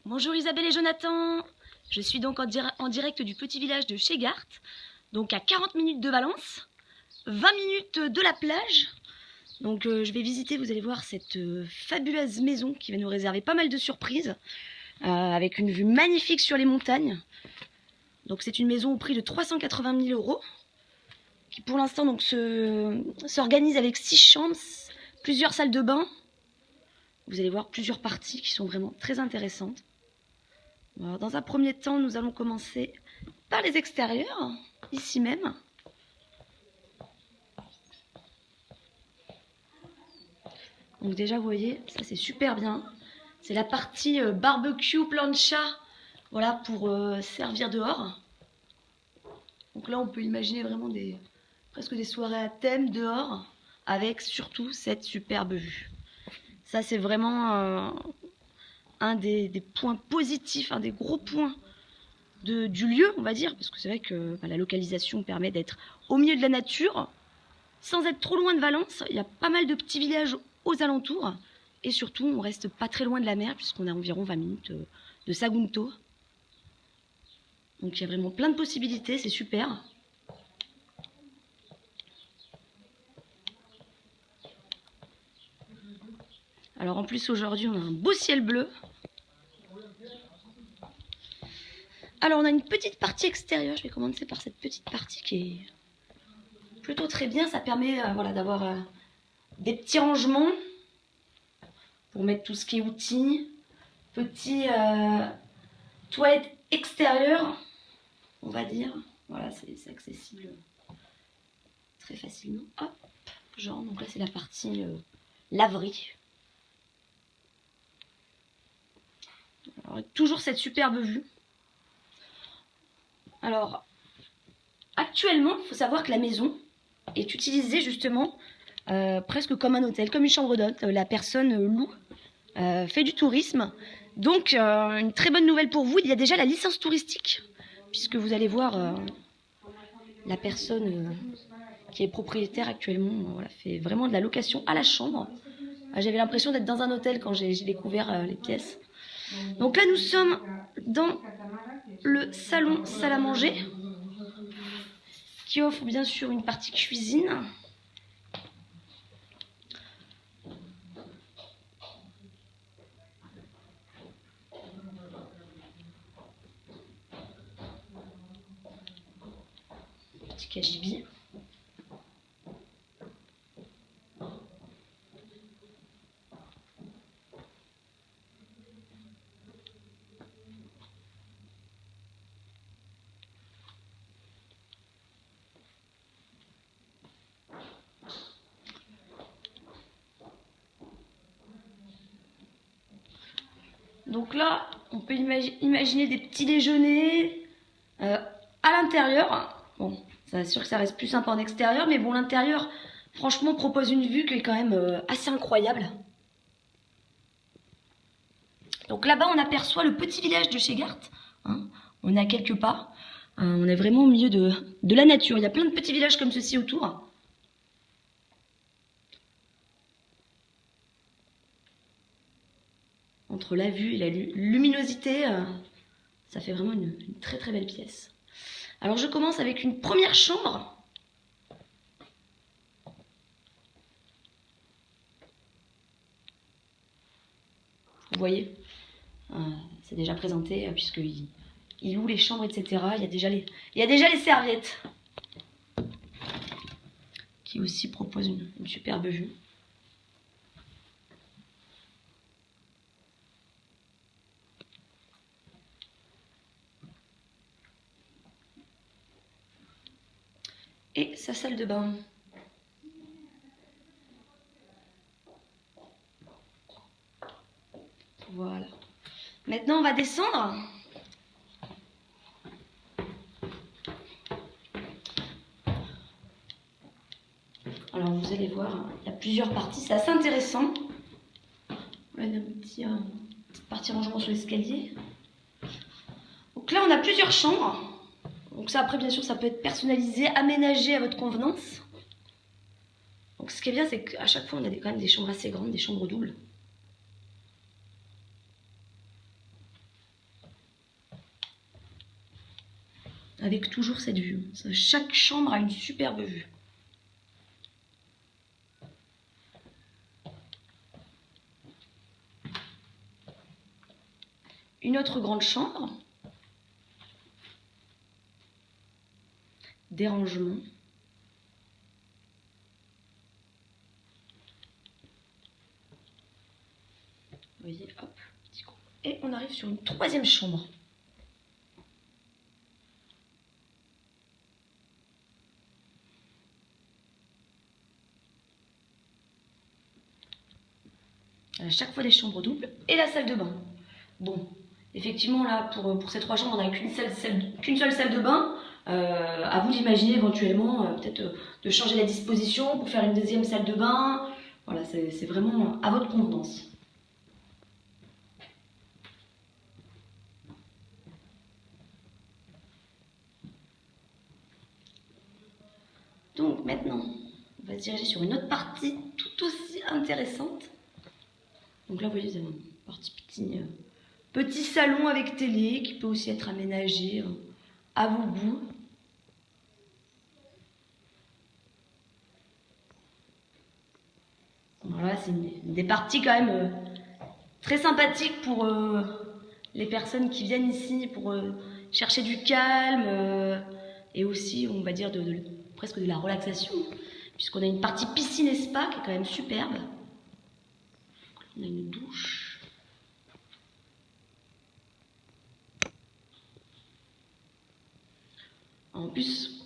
Bonjour Isabelle et Jonathan, je suis donc en direct du petit village de Chegaart, donc à 40 minutes de Valence, 20 minutes de la plage. Donc je vais visiter, vous allez voir, cette fabuleuse maison qui va nous réserver pas mal de surprises, avec une vue magnifique sur les montagnes. Donc c'est une maison au prix de 380 000 €, qui pour l'instant donc s'organise avec 6 chambres, plusieurs salles de bain. Vous allez voir plusieurs parties qui sont vraiment très intéressantes. Alors, dans un premier temps, nous allons commencer par les extérieurs, ici même. Donc déjà, vous voyez, ça c'est super bien. C'est la partie barbecue, plancha, voilà, pour servir dehors. Donc là, on peut imaginer vraiment presque des soirées à thème dehors, avec surtout cette superbe vue. Ça, c'est vraiment un des points positifs, un des gros points du lieu, on va dire, parce que c'est vrai que la localisation permet d'être au milieu de la nature, sans être trop loin de Valence. Il y a pas mal de petits villages aux alentours, et surtout, on reste pas très loin de la mer, puisqu'on a environ 20 minutes de Sagunto. Donc il y a vraiment plein de possibilités, c'est super. Alors en plus, aujourd'hui, on a un beau ciel bleu. Alors on a une petite partie extérieure, je vais commencer par cette petite partie qui est plutôt très bien. Ça permet voilà, d'avoir des petits rangements pour mettre tout ce qui est outils, petit toilette extérieure, on va dire. Voilà, c'est accessible très facilement. Hop, genre, donc là c'est la partie laverie. Alors, toujours cette superbe vue. Alors, actuellement, il faut savoir que la maison est utilisée justement presque comme un hôtel, comme une chambre d'hôte. La personne loue, fait du tourisme. Donc, une très bonne nouvelle pour vous, il y a déjà la licence touristique, puisque vous allez voir la personne qui est propriétaire actuellement voilà, fait vraiment de la location à la chambre. J'avais l'impression d'être dans un hôtel quand j'ai découvert les pièces. Donc là, nous sommes dans le salon salle à manger, qui offre bien sûr une partie cuisine. Petit cagibi. Donc là, on peut imaginer des petits déjeuners à l'intérieur. Bon, c'est sûr que ça reste plus sympa en extérieur, mais bon, l'intérieur, franchement, propose une vue qui est quand même assez incroyable. Donc là-bas, on aperçoit le petit village de Chegaart. Hein. On est à quelques pas. On est vraiment au milieu de la nature. Il y a plein de petits villages comme ceci autour. Entre la vue et la luminosité, ça fait vraiment une très très belle pièce. Alors je commence avec une première chambre. Vous voyez, c'est déjà présenté puisqu'il loue les chambres, etc. Il y a déjà les serviettes qui aussi proposent une superbe vue. Et sa salle de bain. Voilà. Maintenant, on va descendre. Alors, vous allez voir, il y a plusieurs parties. C'est assez intéressant. Voilà, il y a une petite partie rangement sur l'escalier. Donc là, on a plusieurs chambres. Donc ça, après, bien sûr, ça peut être personnalisé, aménagé à votre convenance. Donc ce qui est bien, c'est qu'à chaque fois, on a quand même des chambres assez grandes, des chambres doubles. avec toujours cette vue. Chaque chambre a une superbe vue. Une autre grande chambre. Des rangements. Vous voyez, hop, petit coup. Et on arrive sur une troisième chambre. À chaque fois des chambres doubles et la salle de bain. Bon, effectivement là pour ces trois chambres on n'a qu'une seule salle de bain. À vous d'imaginer éventuellement peut-être de changer la disposition pour faire une deuxième salle de bain. Voilà, c'est vraiment à votre convenance. Donc maintenant, on va se diriger sur une autre partie tout aussi intéressante. Donc là, vous voyez, vous avez une partie petit salon avec télé qui peut aussi être aménagé à vos goûts. Voilà, c'est des parties quand même très sympathiques pour les personnes qui viennent ici pour chercher du calme et aussi, on va dire, presque de la relaxation, puisqu'on a une partie piscine et spa qui est quand même superbe. On a une douche. En plus,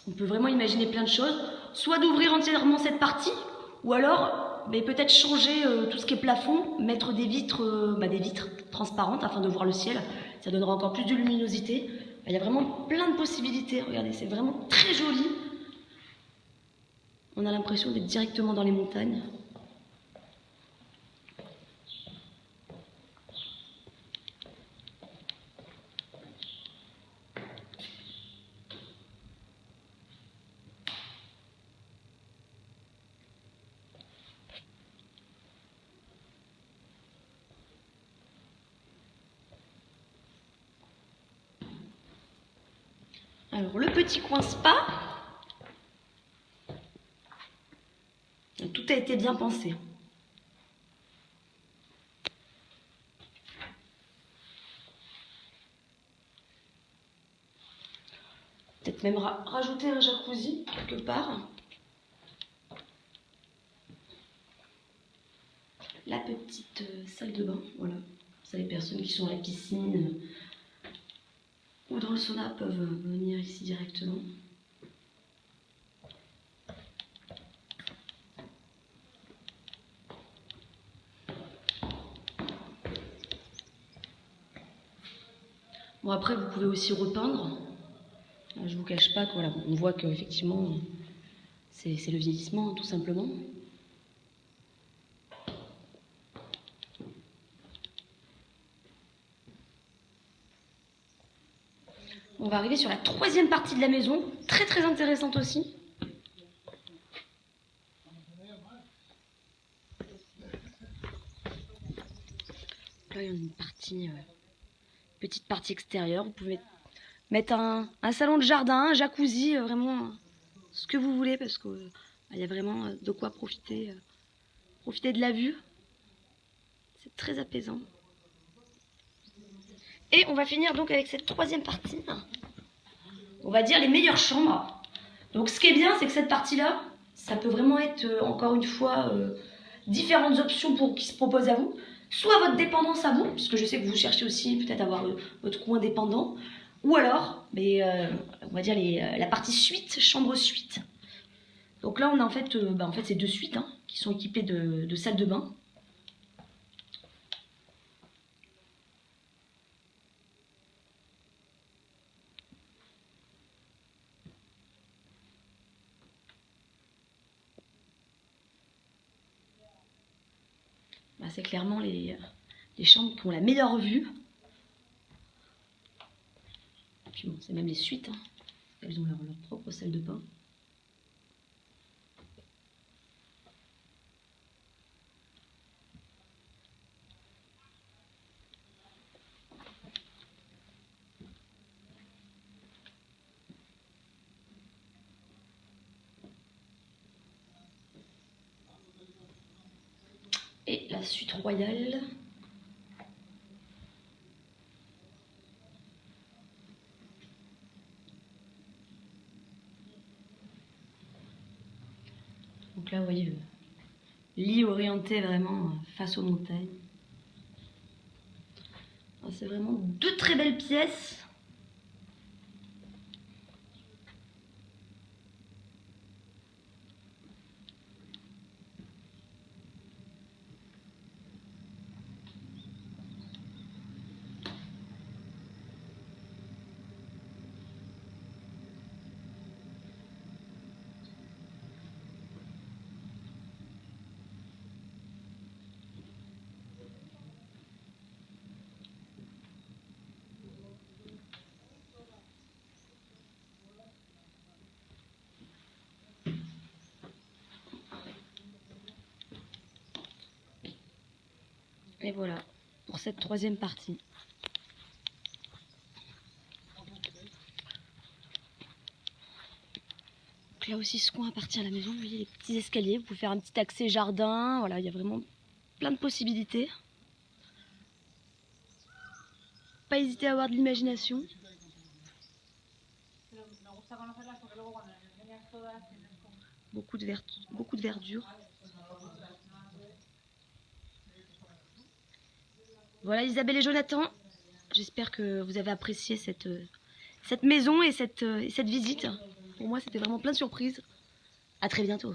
on peut vraiment imaginer plein de choses, soit d'ouvrir entièrement cette partie, ou alors peut-être changer tout ce qui est plafond, mettre des vitres transparentes afin de voir le ciel. Ça donnera encore plus de luminosité. Il y a vraiment plein de possibilités. Regardez, c'est vraiment très joli. On a l'impression d'être directement dans les montagnes. Alors, le petit coin spa, tout a été bien pensé. Peut-être même rajouter un jacuzzi quelque part. La petite salle de bain, voilà. Ça, les personnes qui sont à la piscine ou dans le sauna peuvent venir ici directement. Bon, après, vous pouvez aussi repeindre. Je vous cache pas que voilà, on voit qu'effectivement, c'est le vieillissement, tout simplement. On va arriver sur la troisième partie de la maison, très très intéressante aussi. Là, il y a une partie, petite partie extérieure. Vous pouvez mettre un salon de jardin, un jacuzzi, vraiment ce que vous voulez, parce qu'il y a vraiment de quoi profiter de la vue. C'est très apaisant. Et on va finir donc avec cette troisième partie. On va dire les meilleures chambres. Donc ce qui est bien, c'est que cette partie-là, ça peut vraiment être, encore une fois, différentes options qui se proposent à vous. Soit votre dépendance à vous, puisque je sais que vous cherchez aussi peut-être avoir votre coin dépendant. Ou alors, on va dire la partie suite, chambre suite. Donc là, on a en fait ces deux suites qui sont équipées de salles de bain. C'est clairement les chambres qui ont la meilleure vue. Et puis bon, c'est même les suites. Elles ont leur propre salle de bain. la suite royale. Donc là, vous voyez le lit orienté vraiment face aux montagnes. C'est vraiment deux très belles pièces. Et voilà pour cette troisième partie. Donc là aussi, ce coin appartient à la maison. Vous voyez les petits escaliers. Vous pouvez faire un petit accès jardin. Voilà, il y a vraiment plein de possibilités. Pas hésiter à avoir de l'imagination. Beaucoup de verdure. Voilà Isabelle et Jonathan. J'espère que vous avez apprécié cette maison et cette visite. Pour moi, c'était vraiment plein de surprises. À très bientôt.